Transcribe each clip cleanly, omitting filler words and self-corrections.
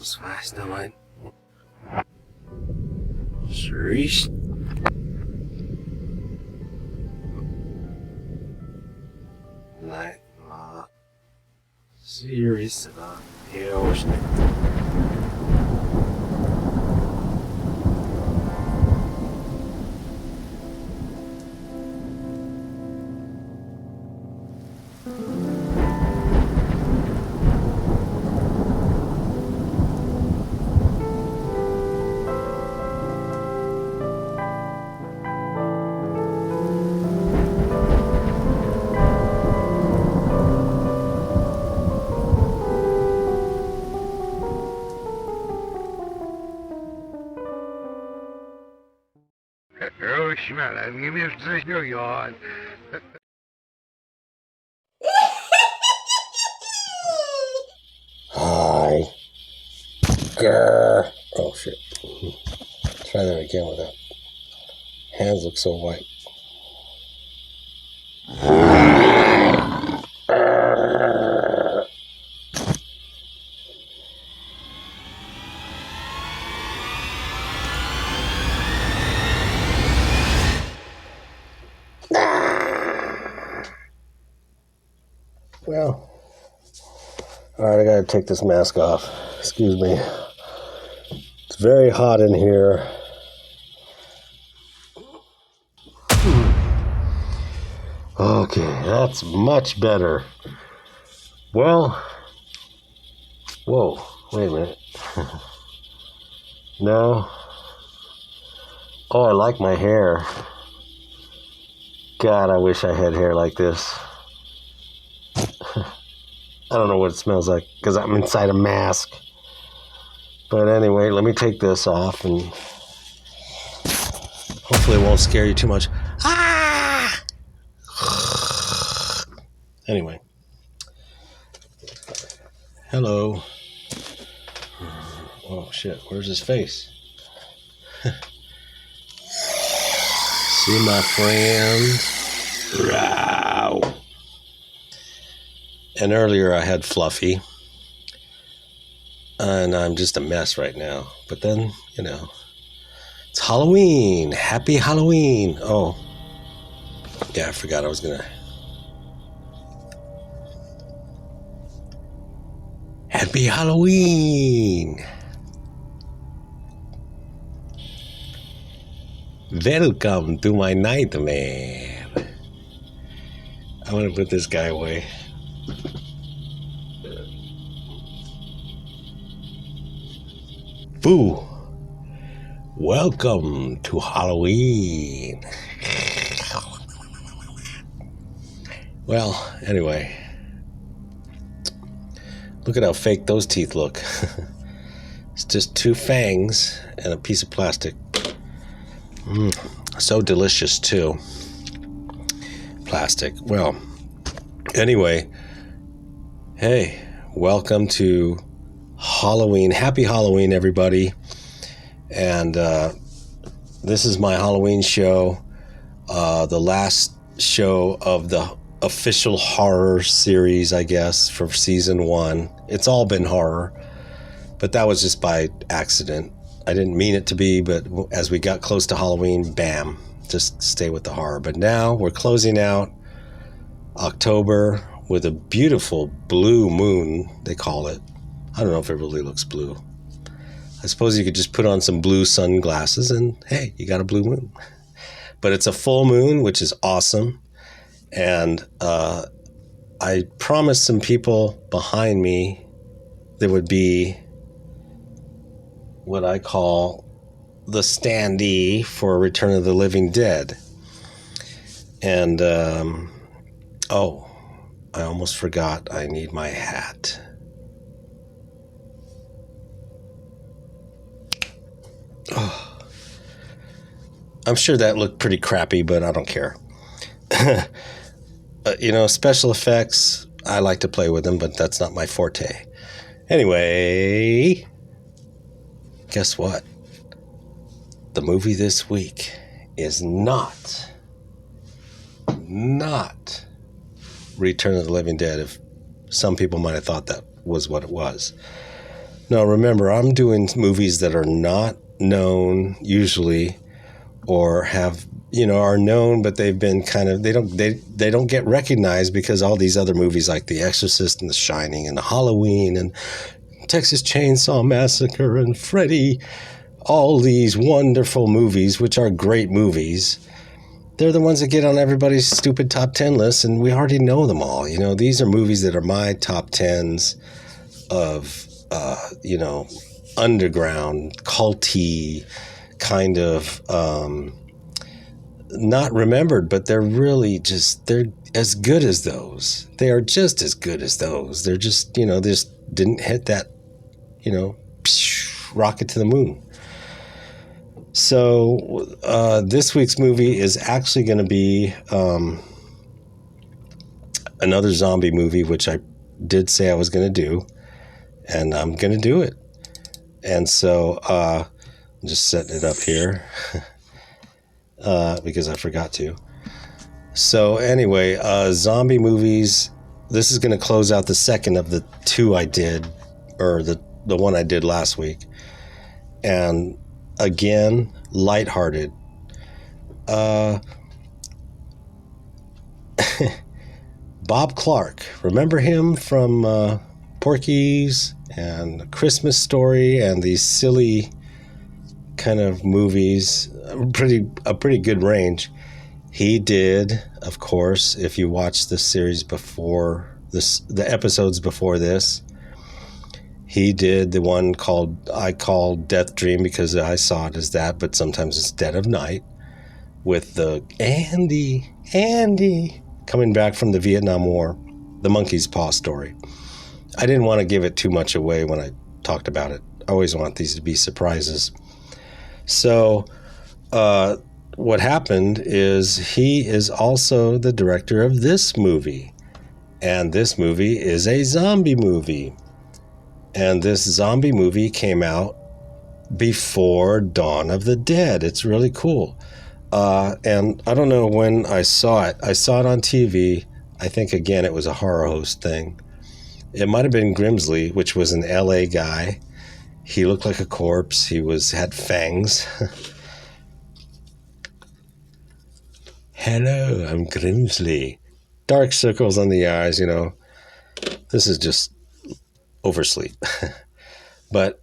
was damit. Seriös? Nej, nej. Seriöst eller? Jo, Śmiałem, nie wiesz co się Johan. Hi. Grr. Oh shit. Try that again with that. Hands look so white. Well, alright, I gotta take this mask off. Excuse me. It's very hot in here. Okay, that's much better. Well, whoa, wait a minute. No. Oh, I like my hair. God, I wish I had hair like this. I don't know what it smells like because I'm inside a mask. But anyway, let me take this off and hopefully it won't scare you too much. Ah! Anyway. Hello. Oh shit, where's his face? See my friend? Row. And earlier I had Fluffy. And I'm just a mess right now. But then, you know, it's Halloween. Happy Halloween. Oh, yeah, I forgot I was going to. Happy Halloween. Welcome to my nightmare. I'm going to put this guy away. Boo! Welcome to Halloween. Well, anyway. Look at how fake those teeth look. It's just two fangs and a piece of plastic. So delicious, too. Plastic. Well, anyway. Hey, welcome to Halloween. Happy Halloween, everybody. And this is my Halloween show. The last show of the official horror series, I guess, for season 1. It's all been horror, but that was just by accident. I didn't mean it to be, but as we got close to Halloween, bam, just stay with the horror. But now we're closing out October with a beautiful blue moon, they call it. I don't know if it really looks blue. I suppose you could just put on some blue sunglasses and hey, you got a blue moon. But it's a full moon, which is awesome. And I promised some people behind me there would be what I call the standee for Return of the Living Dead. And, oh, I almost forgot I need my hat. Oh. I'm sure that looked pretty crappy, but I don't care. You know, special effects, I like to play with them, but that's not my forte. Anyway, guess what? The movie this week is not Return of the Living Dead. If some people might have thought that was what it was. Now, remember, I'm doing movies that are not known usually, or have, are known, but they've been kind of, they don't get recognized because all these other movies like The Exorcist and The Shining and Halloween and Texas Chainsaw Massacre and Freddy, all these wonderful movies, which are great movies, they're the ones that get on everybody's stupid top 10 lists, and we already know them all. These are movies that are my top 10s of, underground, culty, kind of, not remembered, but they're really they're as good as those. They are just as good as those. They're just, they just didn't hit that, rocket to the moon. So this week's movie is actually going to be another zombie movie, which I did say I was going to do, and I'm going to do it. And so I'm just setting it up here because I forgot to. So anyway, zombie movies. This is going to close out the second of the two I did, or the one I did last week. And again, lighthearted. Bob Clark. Remember him from Porky's and Christmas Story and these silly kind of movies? A pretty good range. He did, of course, if you watch the series before this, the episodes before this, he did the one I call Death Dream because I saw it as that, but sometimes it's Dead of Night, with the Andy coming back from the Vietnam War, the monkey's paw story. I didn't want to give it too much away when I talked about it. I always want these to be surprises. So what happened is he is also the director of this movie. And this movie is a zombie movie. And this zombie movie came out before Dawn of the Dead. It's really cool. And I don't know when I saw it. I saw it on TV. I think, again, it was a horror host thing. It might have been Grimsley, which was an LA guy. He looked like a corpse. He had fangs. Hello, I'm Grimsley. Dark circles on the eyes, This is just oversleep. But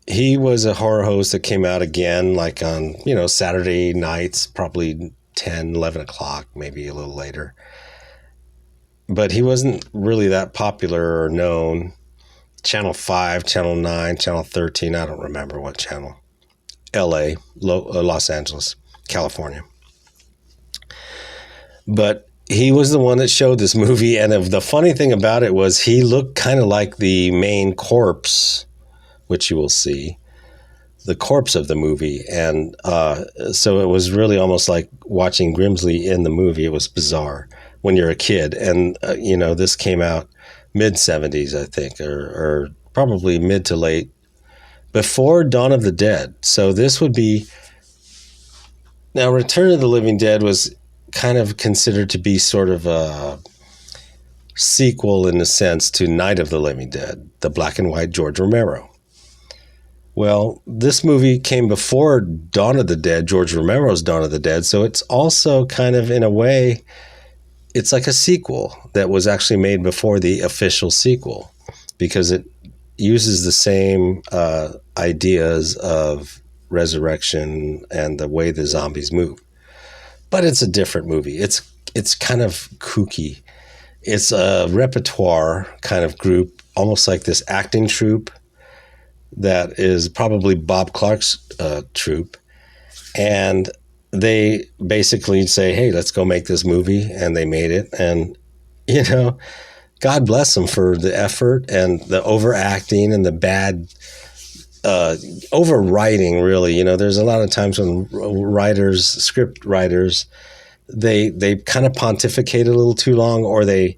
he was a horror host that came out again, like on, Saturday nights, probably 10, 11 o'clock, maybe a little later. But he wasn't really that popular or known. Channel 5, Channel 9, Channel 13, I don't remember what channel. LA, Los Angeles, California. But he was the one that showed this movie, and the funny thing about it was he looked kind of like the main corpse, which you will see, the corpse of the movie. And so it was really almost like watching Grimsley in the movie. It was bizarre when you're a kid. And, this came out mid-70s, I think, or probably mid to late, before Dawn of the Dead. So this would be... Now, Return of the Living Dead was kind of considered to be sort of a sequel in a sense to Night of the Living Dead, the black and white George Romero. Well, this movie came before Dawn of the Dead, George Romero's Dawn of the Dead, so it's also kind of, in a way, it's like a sequel that was actually made before the official sequel, because it uses the same ideas of resurrection and the way the zombies move. But it's a different movie. It's kind of kooky. It's a repertoire kind of group, almost like this acting troupe that is probably Bob Clark's troupe. And they basically say, hey, let's go make this movie. And they made it. And, God bless them for the effort and the overacting and the bad overwriting, really. There's a lot of times when script writers, they kind of pontificate a little too long, or they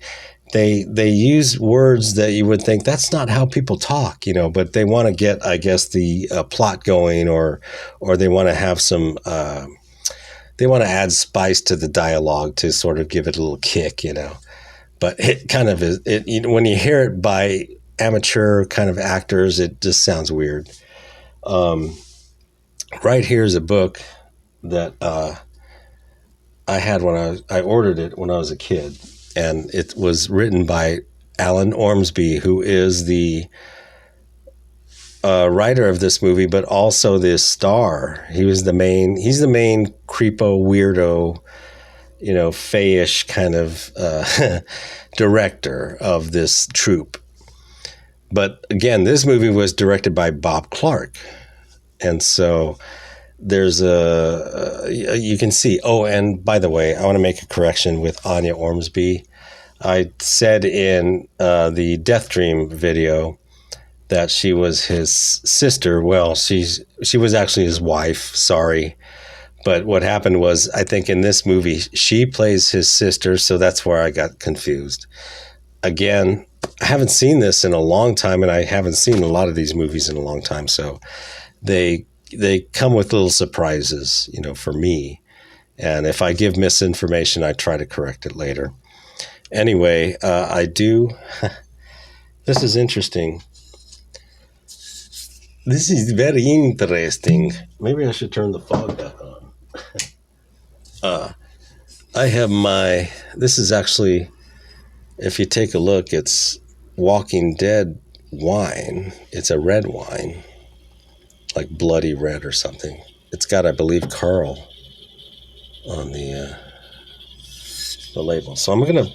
use words that you would think that's not how people talk, but they want to get, I guess, the plot going, or they want to have some, they want to add spice to the dialogue to sort of give it a little kick, But it kind of is, when you hear it by amateur kind of actors. It just sounds weird. Right here is a book that I had when I ordered it when I was a kid, and it was written by Alan Ormsby, who is the writer of this movie, but also the star. He's the main creepo weirdo, fayish kind of director of this troupe. But again, this movie was directed by Bob Clark. And so there's you can see, and by the way, I want to make a correction with Anya Ormsby. I said in the Death Dream video that she was his sister. Well, she was actually his wife, sorry. But what happened was, I think in this movie, she plays his sister, so that's where I got confused. Again, I haven't seen this in a long time, and I haven't seen a lot of these movies in a long time, so they come with little surprises, for me. And if I give misinformation, I try to correct it later. Anyway, I do. This is interesting. This is very interesting. Maybe I should turn the fog back on. I have this is actually, if you take a look, it's Walking Dead wine. It's a red wine, like bloody red or something. It's got, I believe, Carl on the label. So I'm going to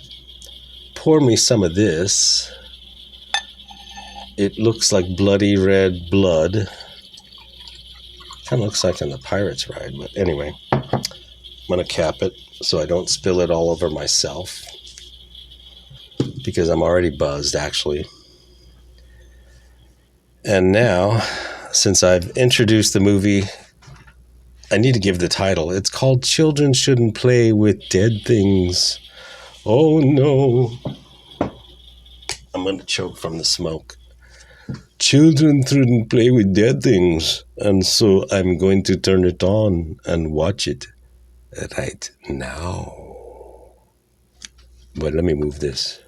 pour me some of this. It looks like bloody red blood. Kind of looks like on the Pirates ride, but anyway. I'm going to cap it so I don't spill it all over myself, because I'm already buzzed, actually. And now, since I've introduced the movie, I need to give the title. It's called Children Shouldn't Play with Dead Things. Oh, no. I'm going to choke from the smoke. Children shouldn't play with dead things, and so I'm going to turn it on and watch it right now. But let me move this.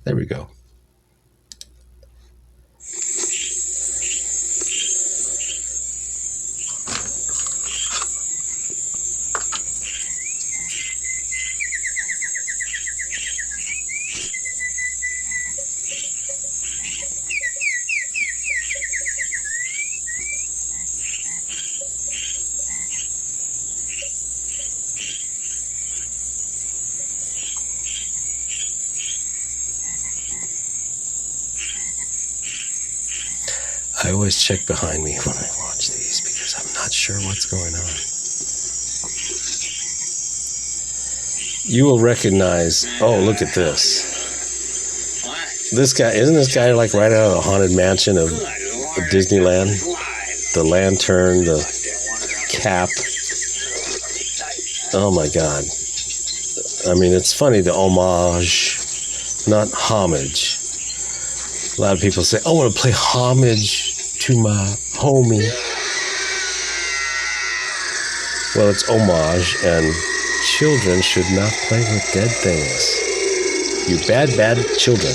There we go. I always check behind me when I watch these because I'm not sure what's going on. You will recognize, look at this. This guy, isn't this guy like right out of the Haunted Mansion of Disneyland? The lantern, the cap. Oh my God. I mean, it's funny, the homage, not homage. A lot of people say, I want to play homage to my homie. Well, it's homage, and children should not play with dead things. You bad, bad children.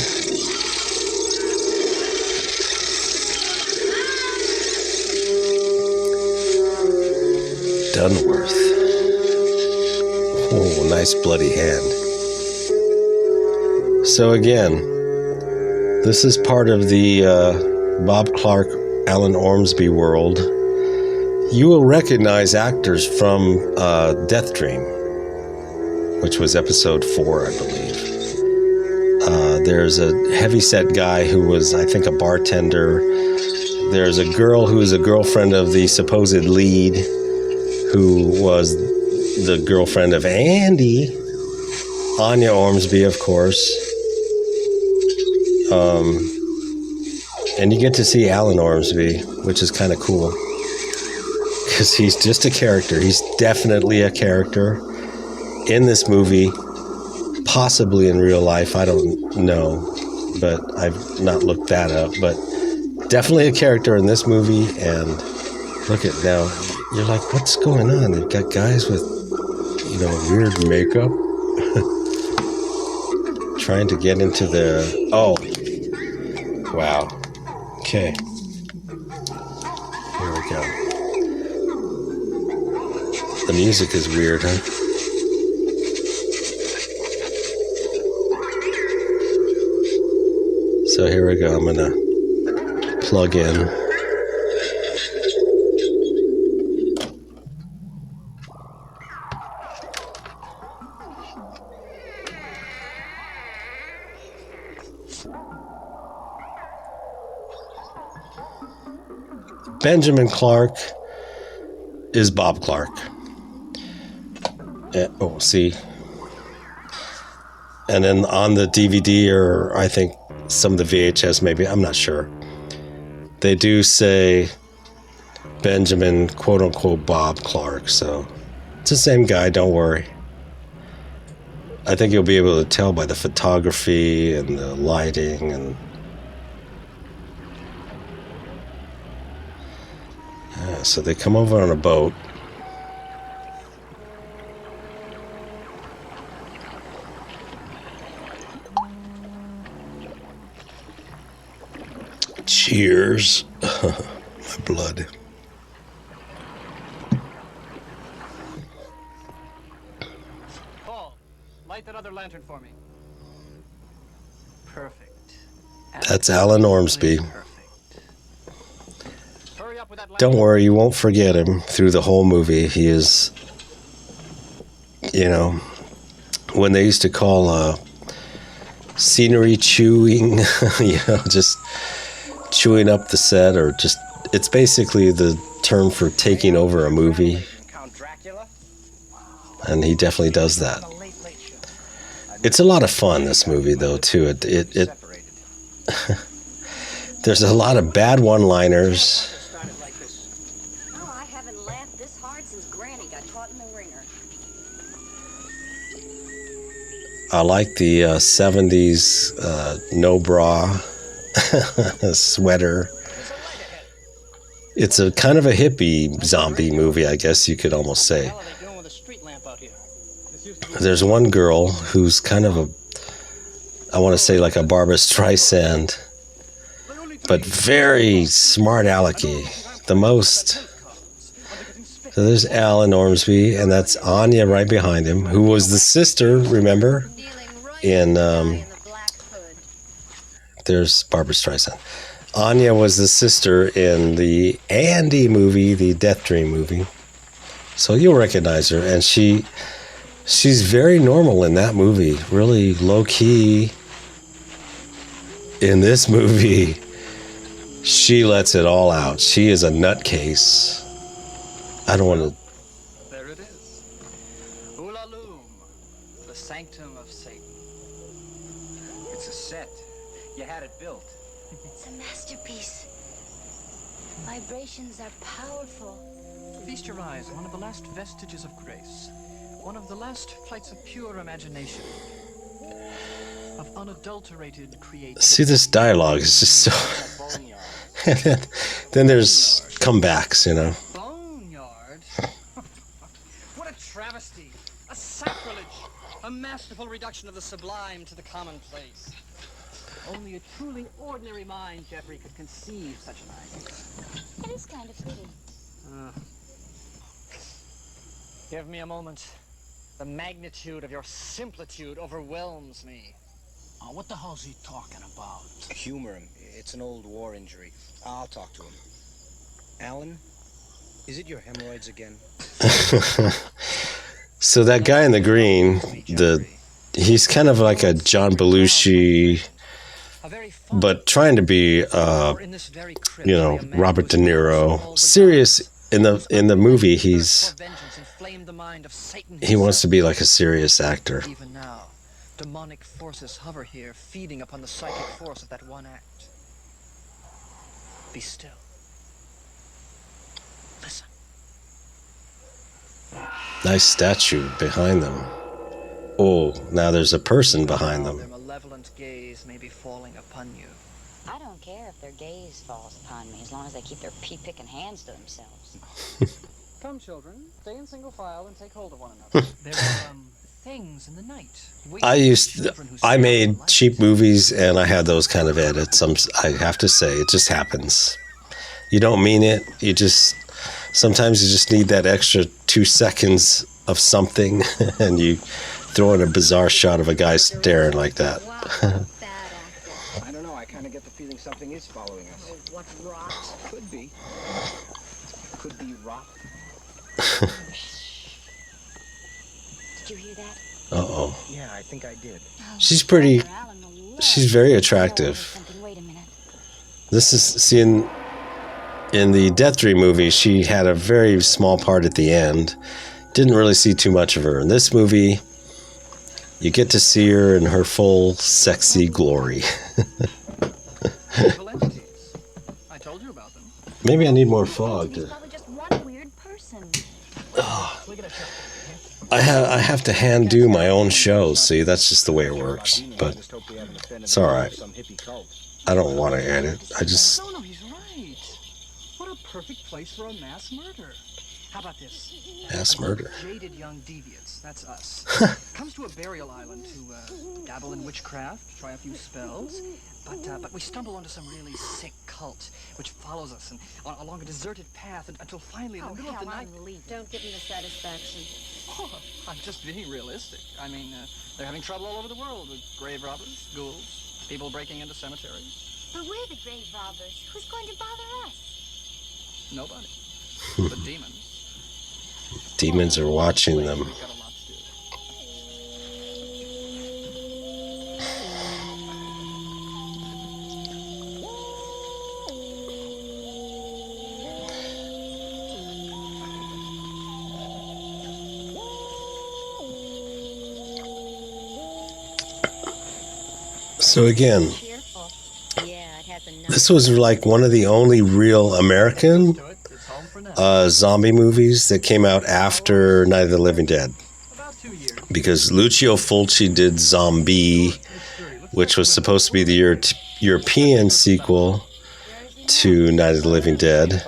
Dunworth. Oh, nice bloody hand. So again, this is part of the Bob Clark, Alan Ormsby world. You will recognize actors from Death Dream, which was episode 4, I believe. There's a heavyset guy who was, I think, a bartender. There's a girl who is a girlfriend of the supposed lead, who was the girlfriend of Andy. Anya Ormsby, of course. And you get to see Alan Ormsby, which is kind of cool. Because he's just a character. He's definitely a character in this movie. Possibly in real life. I don't know. But I've not looked that up. But definitely a character in this movie. And look at now. You're like, what's going on? They've got guys with, weird makeup. Trying to get into the... Wow. Okay. Here we go. The music is weird, huh? So here we go. I'm going to plug in. Benjamin Clark is Bob Clark. Oh, see. And then on the DVD, or I think some of the VHS maybe, I'm not sure, they do say Benjamin, quote unquote, Bob Clark. So it's the same guy, don't worry. I think you'll be able to tell by the photography and the lighting and so they come over on a boat. Cheers. My blood. Paul, light that other lantern for me. Perfect. That's Alan Ormsby. Perfect. Hurry up with that Don't lantern. worry, you won't forget him through the whole movie. He is, when they used to call scenery chewing, just chewing up the set, or just, it's basically the term for taking over a movie, Count Dracula. and he definitely does that. The Late Late Show. It's a lot of fun, this movie, though, too. It there's a lot of bad one-liners. Started like this. Oh, I haven't laughed this hard since Granny got caught in the ringer. I like the 70s no bra sweater. It's a kind of a hippie zombie movie, I guess you could almost say. What the hell are they doing with a street lamp out here? This used to be There's one girl who's kind of I want to say like a Barbra Streisand, but very smart alecky. The most. So there's Alan Ormsby, and that's Anya right behind him, who was the sister, remember? In, there's Barbra Streisand. Anya was the sister in the Andy movie, the Death Dream movie. So you'll recognize her, and she's very normal in that movie, really low-key. In this movie, she lets it all out. She is a nutcase. I don't want to... There it is. Ulalume, the sanctum of Satan. It's a set. You had it built. It's a masterpiece. Vibrations are powerful. Feast your eyes on one of the last vestiges of grace. One of the last flights of pure imagination. Of unadulterated creativity. See, this dialogue is just so... and then there's comebacks, Boneyard? What a travesty. A sacrilege. A masterful reduction of the sublime to the commonplace. Only a truly ordinary mind, Jeffrey, could conceive such an idea. It is kind of pretty. Give me a moment. The magnitude of your simplitude overwhelms me. What the hell's he talking about? Humor him. It's an old war injury. I'll talk to him. Alan, is it your hemorrhoids again? So that guy in the green, he's kind of like a John Belushi, but trying to be, Robert De Niro. Serious in the movie. He wants to be like a serious actor. Even now, demonic forces hover here, feeding upon the psychic force of that one act. Be still. Listen. Nice statue behind them. Oh, now there's a person behind Their them. malevolent gaze may be falling upon you. I don't care if their gaze falls upon me, as long as they keep their pea-picking hands to themselves. Come, children, stay in single file and take hold of one another. There are things in the night. I made cheap movies and I had those kind of edits. I have to say, it just happens. You don't mean it. Sometimes you just need that extra 2 seconds of something and you throw in a bizarre shot of a guy staring like that. I don't know. I kind of get the feeling something is following us. Oh, what rot. Could be. Could be rot. Did you hear that? Uh-oh. Yeah, I think I did. She's very attractive. Wait a minute. This is, in the Death Dream movie, she had a very small part at the end. Didn't really see too much of her. In this movie, you get to see her in her full sexy glory. Evil entities. I told you about them. Maybe I need more fog. He's probably just one weird person. I have to hand do my own shows. See, that's just the way it works. But it's all right. I don't want to edit. No, he's right. What a perfect place for a mass murder. How about this? Mass murder. Jaded young deviants. That's us. Comes to a burial island to dabble in witchcraft, try a few spells. But we stumble onto some really sick cult, which follows us and along a deserted path until finally in the middle of the night. Don't give me the satisfaction. Oh, I'm just being realistic. I mean, they're having trouble all over the world with grave robbers, ghouls, people breaking into cemeteries. But we're the grave robbers. Who's going to bother us? Nobody. The demons. Demons are watching them. We've got a lot to do. So again, Cheerful. Yeah, it has a nice... this was like one of the only real American It's home for now. zombie movies that came out after Night of the Living Dead. About 2 years. Because Lucio Fulci did Zombie, which was supposed to be the European sequel to Night of the Living Dead.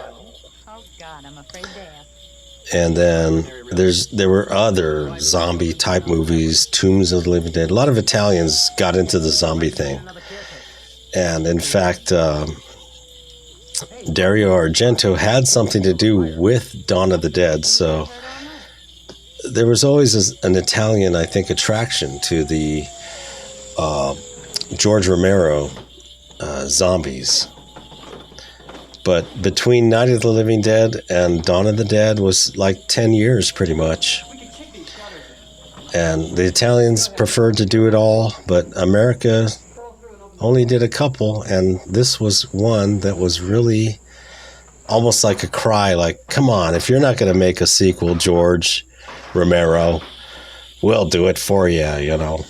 Oh, God, I'm afraid to ask. And then there were other zombie type movies, Tombs of the Living Dead. A lot of Italians got into the zombie thing. And in fact, Dario Argento had something to do with Dawn of the Dead. So there was always an Italian, I think, attraction to the George Romero zombies. But between Night of the Living Dead and Dawn of the Dead was like 10 years pretty much. And the Italians preferred to do it all, but America only did a couple, and this was one that was really almost like a cry, like, come on, if you're not going to make a sequel, George Romero, we'll do it for you, you know.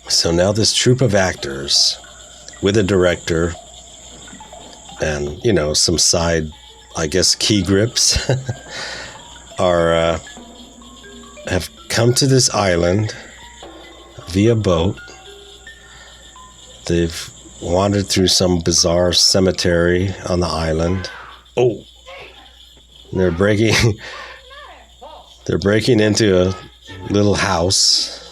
So now this troupe of actors with a director and, you know, some side, I guess, key grips have come to this island via boat. They've wandered through some bizarre cemetery on the island. Oh, and they're breaking into a little house.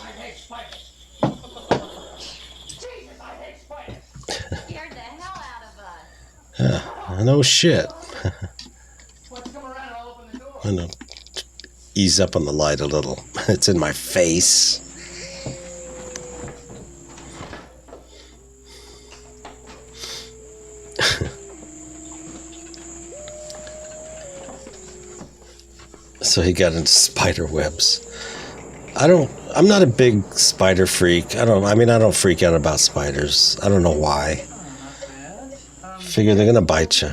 Scared the hell out of us. No shit. I'm gonna ease up on the light a little. It's in my face. So he got into spider webs. I'm not a big spider freak. I don't freak out about spiders. I don't know why. Figure they're gonna bite you.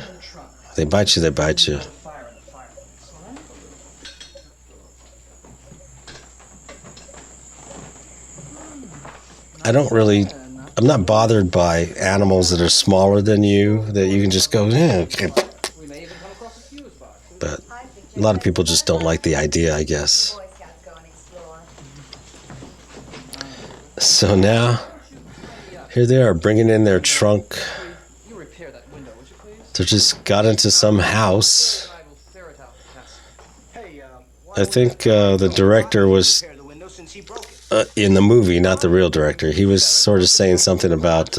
They bite you, they bite you. I'm not bothered by animals that are smaller than you, that you can just go, yeah, okay. But a lot of people just don't like the idea, I guess. So now, here they are bringing in their trunk. They just got into some house. I think the director was Repair the window since he broke it. in the movie, not the real director. He was sort of saying something about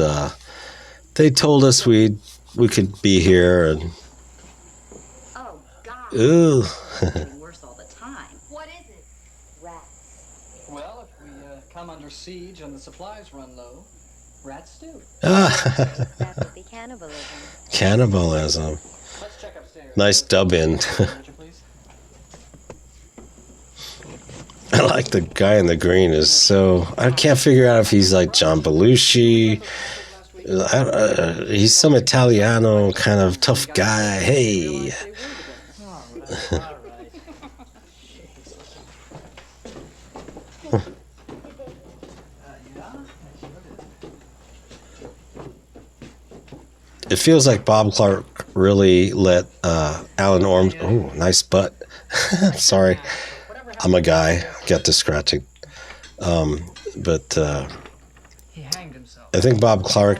they told us we could be here, and Oh, God. ooh, It's getting worse all the time. What is it? Rats. Well, if we come under siege and the supplies run low, rats stew. That would be cannibalism. cannibalism. Let's check upstairs. Nice dub in. Would you please? I like the guy in the green is so. I can't figure out if he's like John Belushi. He's some Italiano kind of tough guy. Hey. All right. It feels like Bob Clark really let Alan Ormsby. Oh, nice butt. Sorry, I'm a guy. Got distracted. But He hanged himself. I think Bob Clark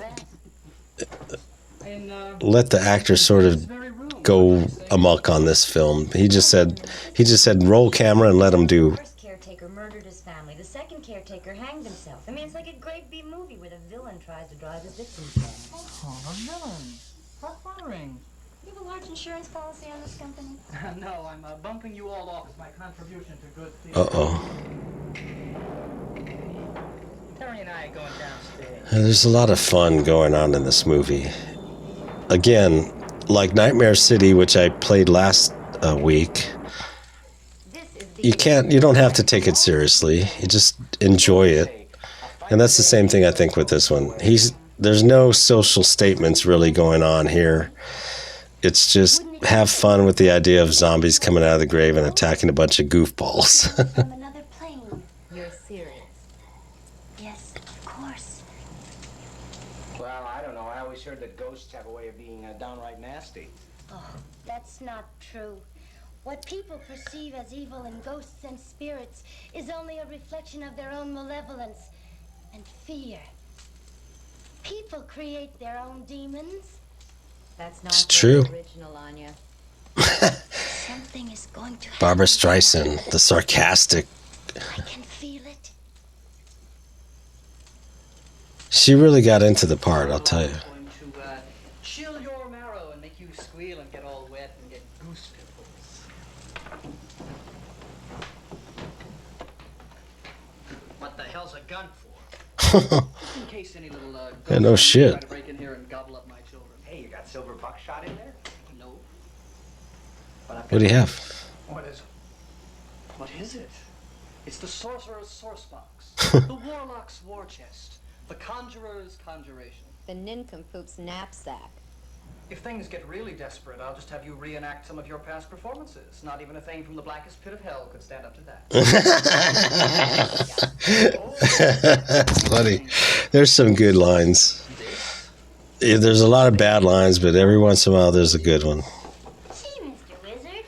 let the actor sort of go amok on this film. He just said roll camera and let him do. The first caretaker murdered his family. The second caretaker hanged himself. I mean, it's like a great B movie where the villain tries to drive his victims down. Oh, a villain. How flattering. You have a large insurance policy on this company? No, I'm bumping you all off as my contribution to good things. Uh-oh. Terry and I are going downstairs. There's a lot of fun going on in this movie. Again, like Nightmare City, which I played last week, you don't have to take it seriously. You just enjoy it. And that's the same thing I think with this one. There's no social statements really going on here. It's just have fun with the idea of zombies coming out of the grave and attacking a bunch of goofballs. From another plane. You're serious? Yes, of course. Well, I don't know. I always heard that ghosts have a way of being downright nasty. Oh, that's not true. What people perceive as evil in ghosts and spirits is only a reflection of their own malevolence and fear. People create their own demons. That's It's not true. very original, Anya. Something is going to happen. Barbara Streisand, the sarcastic. I can feel it. She really got into the part, I'll tell you. Going to chill your marrow and make you squeal and get all wet and get goose pimples. What the hell's a gun for? Just in case any little Yeah, no shit. try to break in here and gobble up my children. Hey, you got silver buckshot in there? No. What do you have? What is it? What is it? It's the sorcerer's source box, the warlock's war chest, the conjurer's conjuration. The nincompoop's knapsack. If things get really desperate, I'll just have you reenact some of your past performances. Not even a thing from the blackest pit of hell could stand up to that. Funny. There's some good lines. Yeah, there's a lot of bad lines, but every once in a while there's a good one. Gee, Mr. Wizard,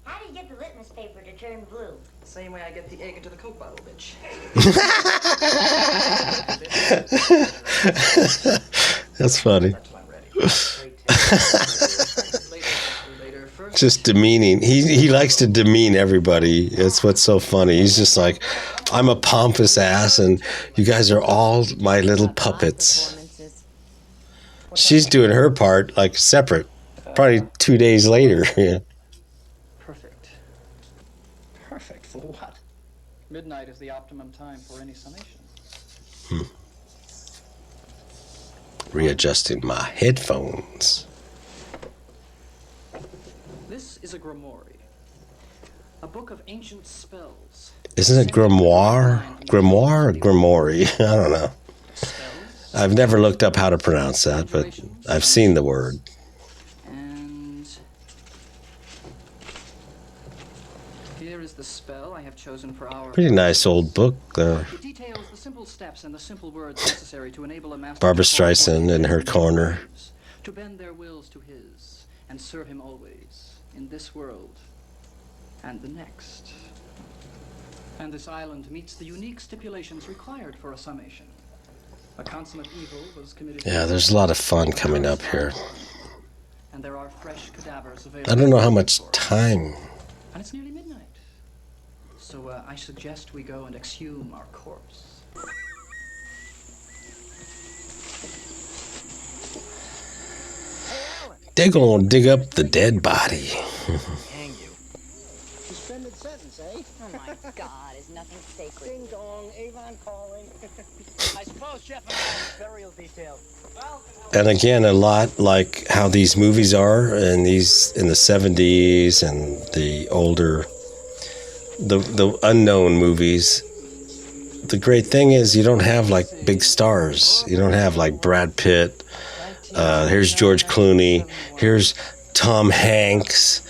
how do you get the litmus paper to turn blue? Same way I get the egg into the Coke bottle, bitch. That's funny. That's when I'm ready. Later, first. Just demeaning. He likes to demean everybody. It's what's so funny. He's just like, I'm a pompous ass, and you guys are all my little puppets. Performances. She's doing her part like separate, probably 2 days later. Yeah. Perfect. Perfect for what? Midnight is the optimum time for any summation. Readjusting my headphones. This is a grimoire. A book of ancient spells. Isn't it grimoire? Grimoire or grimoire? I don't know. Spells. I've never looked up how to pronounce that, but I've seen the word. And here is the spell I have chosen for our. Pretty nice old book there. It details the simple steps and the simple words necessary to enable a master Barbara to call forth Streisand in her his corner. slaves, to bend their wills to his and serve him always in this world and the next. And this island meets the unique stipulations required for a summation. A consummate evil was committed. Yeah, there's a lot of fun coming up here. And there are fresh cadavers available. I don't know how much time. And it's nearly midnight. So I suggest we go and exhume our corpse. They're gonna dig up the dead body. Hang you. Suspended sentence, eh? Oh my God, is nothing sacred. Ding dong, Avon calling. I suppose Jeff and Alan's burial detail. And again, a lot like how these movies are, and these in the 70s and the older, the unknown movies. The great thing is you don't have like big stars. You don't have like Brad Pitt. Here's George Clooney. Here's Tom Hanks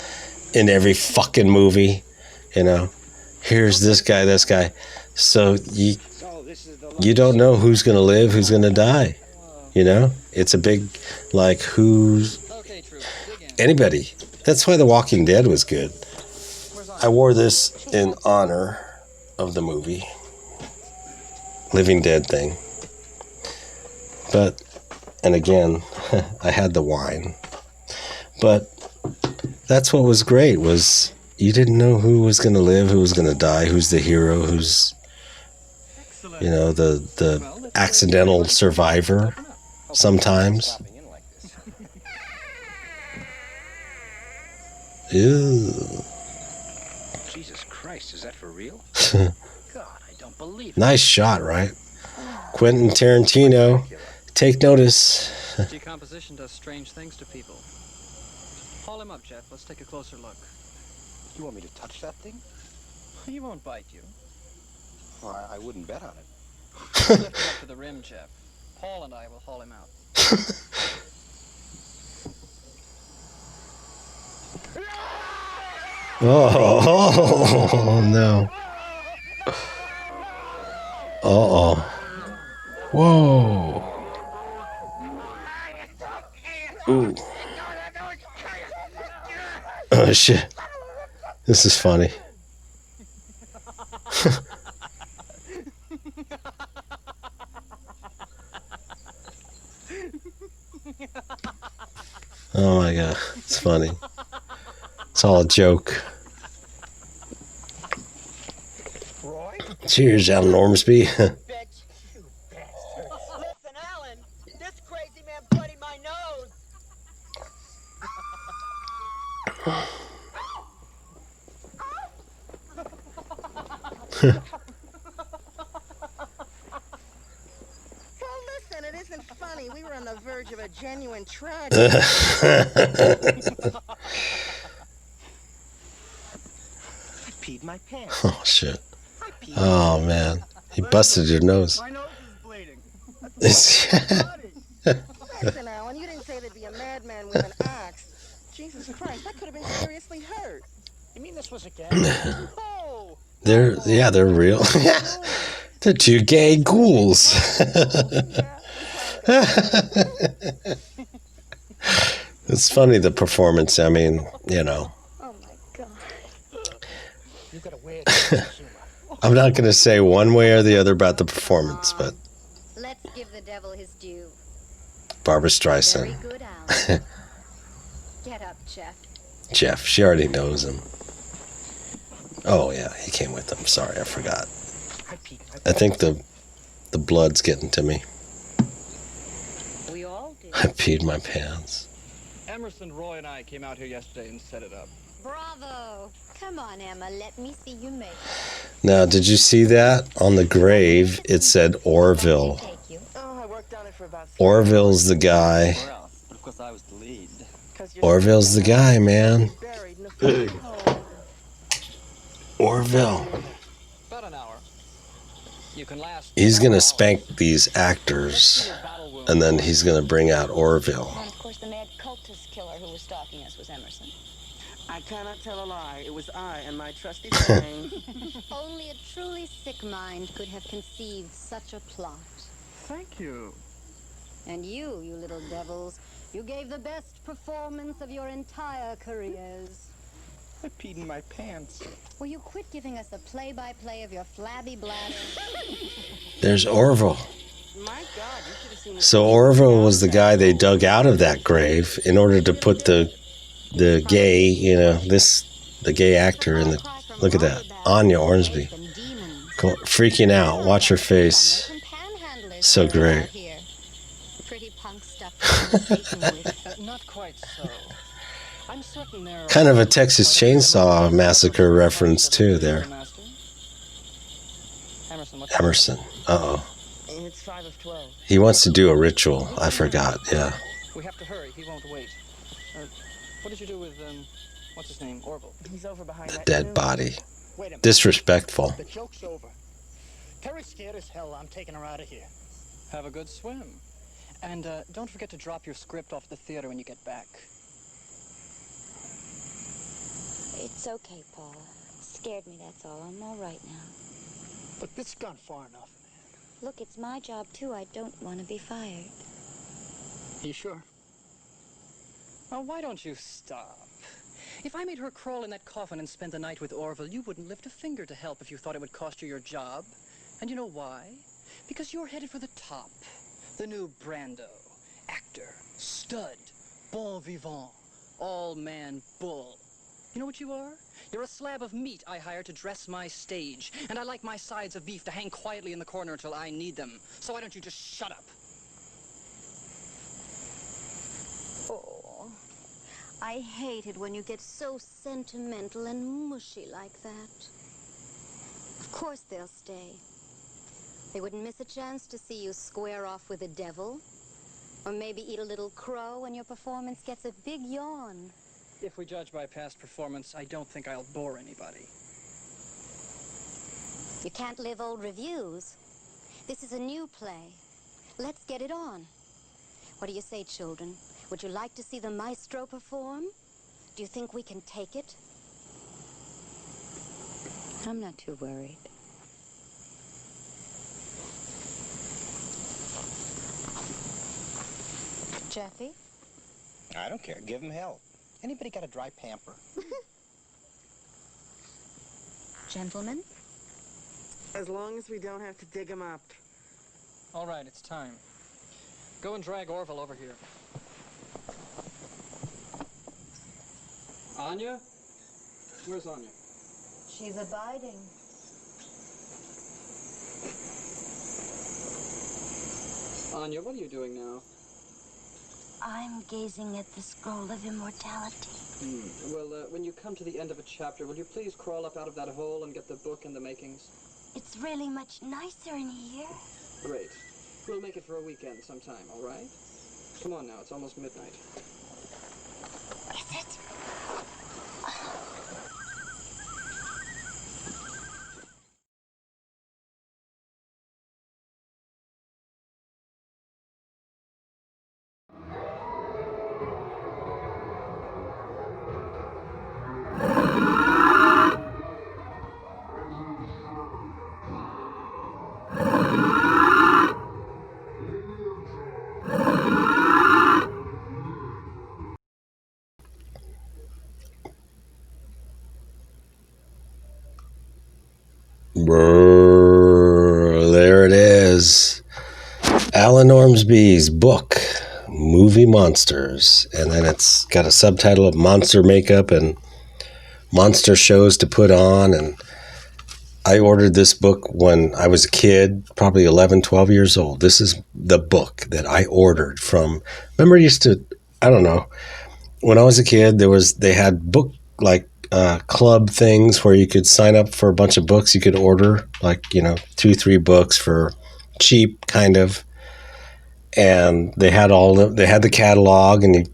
in every fucking movie. You know, here's this guy, this guy. So you don't know who's gonna live, who's gonna die. You know, it's a big like who's anybody. That's why The Walking Dead was good. I wore this in honor of the movie Living Dead thing. But, and again, I had the wine. But that's what was great, was you didn't know who was going to live, who was going to die, who's the hero, who's, you know, the accidental survivor sometimes. Ew. Jesus Christ, is that for real? God, I don't believe it. Nice shot, right? Quentin Tarantino, take notice. Decomposition does strange things to people. Haul him up, Jeff. Let's take a closer look. You want me to touch that thing? He won't bite you. Well, I wouldn't bet on it. Lift him up to the rim, Jeff. Paul and I will haul him out. Oh, no. Uh-oh. Whoa. Ooh. Oh, shit. This is funny. Oh, my God. It's funny. It's all a joke. Roy? Cheers, Alan Ormsby. Bitch. You bastard. Listen, Alan, this crazy man bloodied my nose. Well, listen, it isn't funny. We were on the verge of a genuine tragedy. I peed my pants. Oh, shit. Oh, man. He busted your nose. My nose is bleeding. It's- Listen, Alan, you didn't say there'd be a madman with an axe. Jesus Christ, I could have been seriously hurt. You mean this was a gag? Oh! they're real. They're two gay ghouls. It's funny, the performance. I mean, you know. Oh my God. You got a weird sense of humor. I'm not going to say one way or the other about the performance, but Let's give the devil his due. Barbara Very Streisand. good, Alan. Get up, Jeff. Jeff, she already knows him. Oh, yeah, he came with them. Sorry, I forgot. I peed my I think the blood's getting to me. We all did. I peed my pants. Emerson, Roy, and I came out here yesterday and set it up. Bravo. Come on, Emma. Let me see you make it. Now, did you see that? On the grave, it said Orville. Take you. Oh, I worked on it for about 6 Orville's the guy. Where else? But of course I was the lead.'cause you're Orville's the guy, man. buried in a fucking hole. Orville. About an hour. You can last. He's going to spank these actors, and then he's going to bring out Orville. And of course, the mad cultist killer who was stalking us was Emerson. I cannot tell a lie. It was I and my trusty thing. Only a truly sick mind could have conceived such a plot. Thank you. And you little devils, you gave the best performance of your entire careers. I peed in my pants. Will you quit giving us a play-by-play of your flabby bladder? There's Orville. My God, you should have seen So Orville was the guy they dug out of that grave in order to put the gay, you know, the gay actor in the. Look at that. Anya Ormsby. Freaking out. Watch her face. So great. Pretty punk stuff. Not quite so. I'm certain there Kind of a Texas Chainsaw Massacre reference too there. Emerson. Uh-oh. It's 5 of 12. He wants to do a ritual. I forgot. Yeah. We have to hurry. He won't wait. What did you do with, what's his name? Orville. He's over behind that Dead tomb. body. Wait a minute. Disrespectful. The joke's over. Terry's scared as hell. I'm taking her out of here. Have a good swim. And don't forget to drop your script off at the theater when you get back. It's okay, Paul. Scared me, that's all. I'm all right now. But this has gone far enough, man. Look, it's my job, too. I don't want to be fired. You sure? Oh, why don't you stop? If I made her crawl in that coffin and spend the night with Orville, you wouldn't lift a finger to help if you thought it would cost you your job. And you know why? Because you're headed for the top. The new Brando. Actor. Stud. Bon vivant. All-man bull. You know what you are? You're a slab of meat I hired to dress my stage. And I like my sides of beef to hang quietly in the corner until I need them. So why don't you just shut up? Oh, I hate it when you get so sentimental and mushy like that. Of course they'll stay. They wouldn't miss a chance to see you square off with the devil. Or maybe eat a little crow when your performance gets a big yawn. If we judge by past performance, I don't think I'll bore anybody. You can't live old reviews. This is a new play. Let's get it on. What do you say, children? Would you like to see the maestro perform? Do you think we can take it? I'm not too worried. Jeffy? I don't care. Give him hell. Anybody got a dry pamper? Gentlemen? As long as we don't have to dig him up. All right, it's time. Go and drag Orville over here. Anya? Where's Anya? She's abiding. Anya, what are you doing now? I'm gazing at the scroll of immortality. Well, when you come to the end of a chapter, will you please crawl up out of that hole and get the book and the makings? It's really much nicer in here. Great. We'll make it for a weekend sometime, all right? Come on now, it's almost midnight. Is it? Brrr, there it is. Alan Ormsby's book, Movie Monsters. And then it's got a subtitle of Monster Makeup and Monster Shows to Put On. And I ordered this book when I was a kid, probably 11, 12 years old. This is the book that I ordered from. Remember, I used to, I don't know, when I was a kid, they had book club things where you could sign up for a bunch of books you could order, 2-3 books for cheap, kind of. And they had the catalog, and you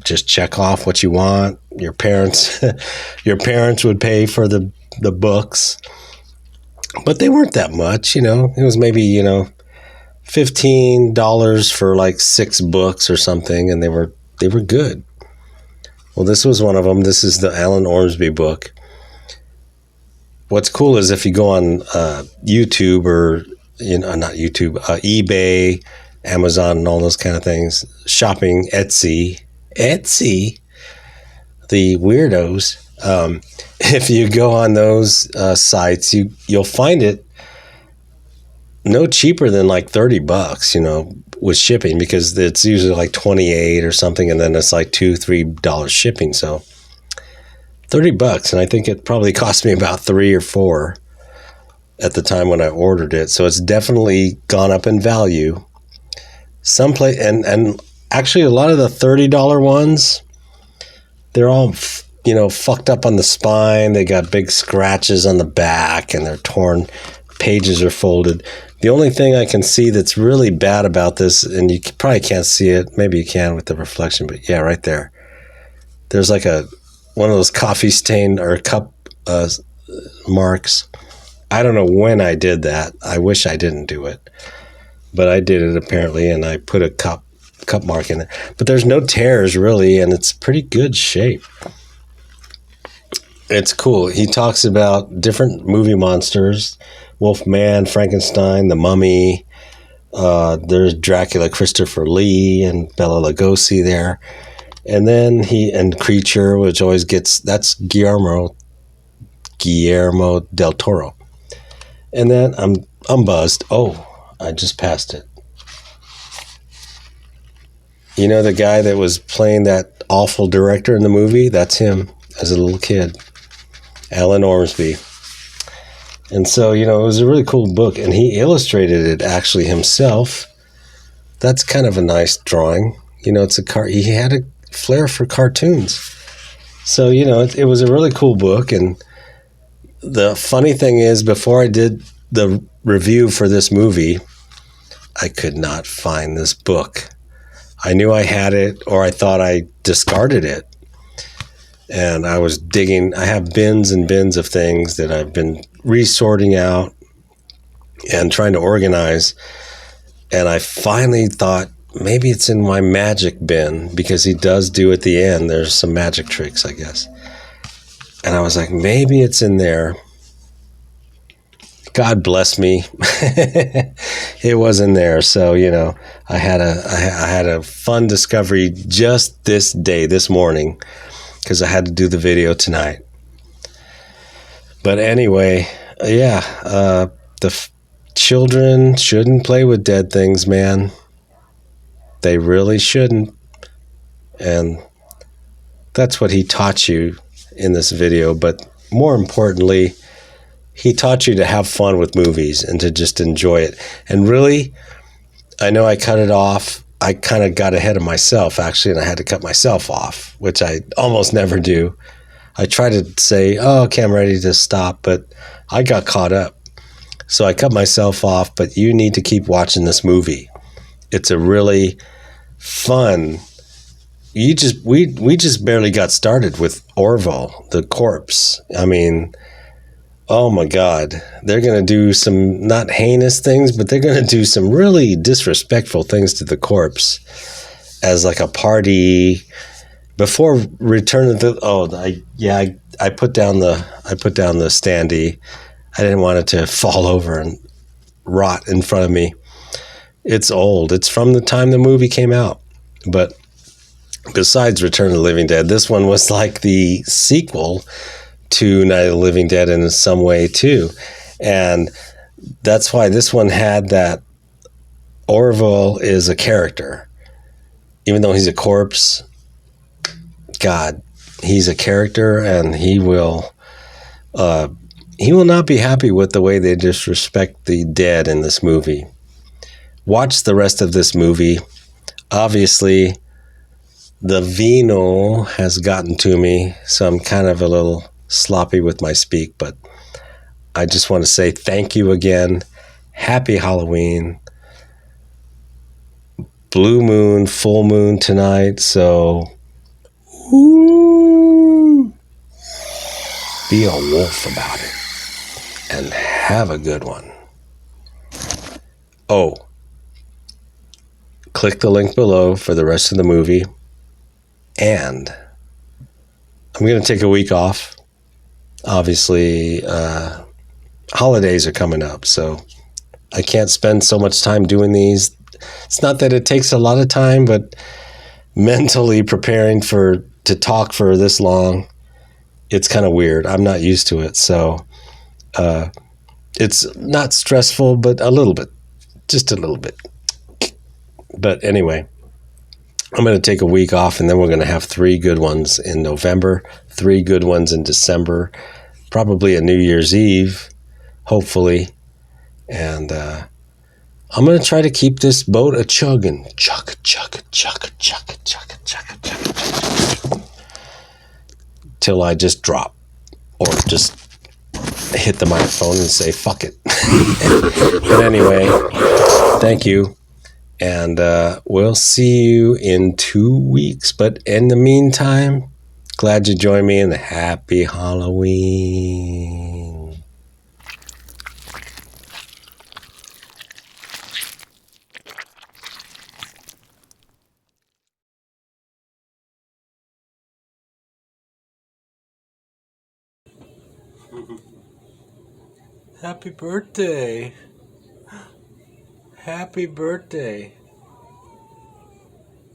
just check off what you want. Your parents would pay for the books, but they weren't that much. It was maybe $15 for like 6 books or something, and they were good. Well, this was one of them. This is the Alan Ormsby book. What's cool is if you go on YouTube or, not YouTube, eBay, Amazon, and all those kind of things, shopping, Etsy, the weirdos. If you go on those sites, you'll find it no cheaper than like $30, with shipping, because it's usually like $28 or something, and then it's like $2-3 shipping. So $30, and I think it probably cost me about 3 or 4 at the time when I ordered it. So it's definitely gone up in value. And actually a lot of the $30 ones, they're all fucked up on the spine. They got big scratches on the back, and they're torn. Pages are folded. The only thing I can see that's really bad about this, and you probably can't see it, maybe you can with the reflection, but yeah, right there. There's like one of those coffee stain or cup marks. I don't know when I did that. I wish I didn't do it, but I did it apparently, and I put a cup mark in it. But there's no tears really, and it's pretty good shape. It's cool. He talks about different movie monsters: Wolfman, Frankenstein, the Mummy. There's Dracula, Christopher Lee, and Bela Lugosi there. And then and Creature, which always that's Guillermo del Toro. And then I'm buzzed. Oh, I just passed it. You know the guy that was playing that awful director in the movie? That's him as a little kid. Alan Ormsby. And so, it was a really cool book, and he illustrated it actually himself. That's kind of a nice drawing. It's he had a flair for cartoons. So, it was a really cool book. And the funny thing is, before I did the review for this movie, I could not find this book. I knew I had it, or I thought I discarded it. And I was digging. I have bins and bins of things that I've been resorting out and trying to organize. And I finally thought, maybe it's in my magic bin, because he does do at the end, there's some magic tricks, I guess. And I was like, maybe it's in there. God bless me. It was in there. So, I had a fun discovery just this morning, because I had to do the video tonight. But anyway, children shouldn't play with dead things, man. They really shouldn't. And that's what he taught you in this video. But more importantly, he taught you to have fun with movies and to just enjoy it. And really, I know I cut it off. I kind of got ahead of myself, actually, and I had to cut myself off, which I almost never do. I try to say, okay, I'm ready to stop, but I got caught up. So I cut myself off, but you need to keep watching this movie. It's a really fun. We just barely got started with Orville, the corpse. I mean, oh my God. They're going to do some not heinous things, but they're going to do some really disrespectful things to the corpse as like a party before Return of the. I put down the standee. I didn't want it to fall over and rot in front of me. It's old. It's from the time the movie came out. But besides Return of the Living Dead, this one was like the sequel to Night of the Living Dead in some way too. And that's why this one had that Orville is a character. Even though he's a corpse, God, he's a character, and he will not be happy with the way they disrespect the dead in this movie. Watch the rest of this movie. Obviously, the vino has gotten to me, so I'm kind of a little sloppy with my speak, but I just want to say thank you again. Happy Halloween. Blue moon, full moon tonight, so be a wolf about it and have a good one. Oh, click the link below for the rest of the movie, and I'm going to take a week off. Obviously, holidays are coming up, so I can't spend so much time doing these. It's not that it takes a lot of time, but mentally preparing to talk for this long, it's kind of weird. I'm not used to it, so it's not stressful, but a little bit, just a little bit. But anyway, I'm going to take a week off, and then we're going to have 3 good ones in November, 3 good ones in December, probably a New Year's Eve, hopefully. And I'm going to try to keep this boat a chugging. Chug, chug, chug, chug, chug, chug, chug, till I just drop or just hit the microphone and say, fuck it. But anyway, thank you. And we'll see you in 2 weeks. But in the meantime, glad you joined me, and happy Halloween. Happy birthday. Happy birthday.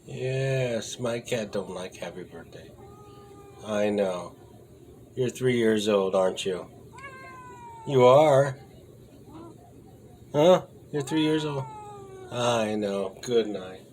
Yes, my cat don't like happy birthday. I know. You're 3 years old, aren't you? You are. Huh? You're 3 years old? I know. Good night.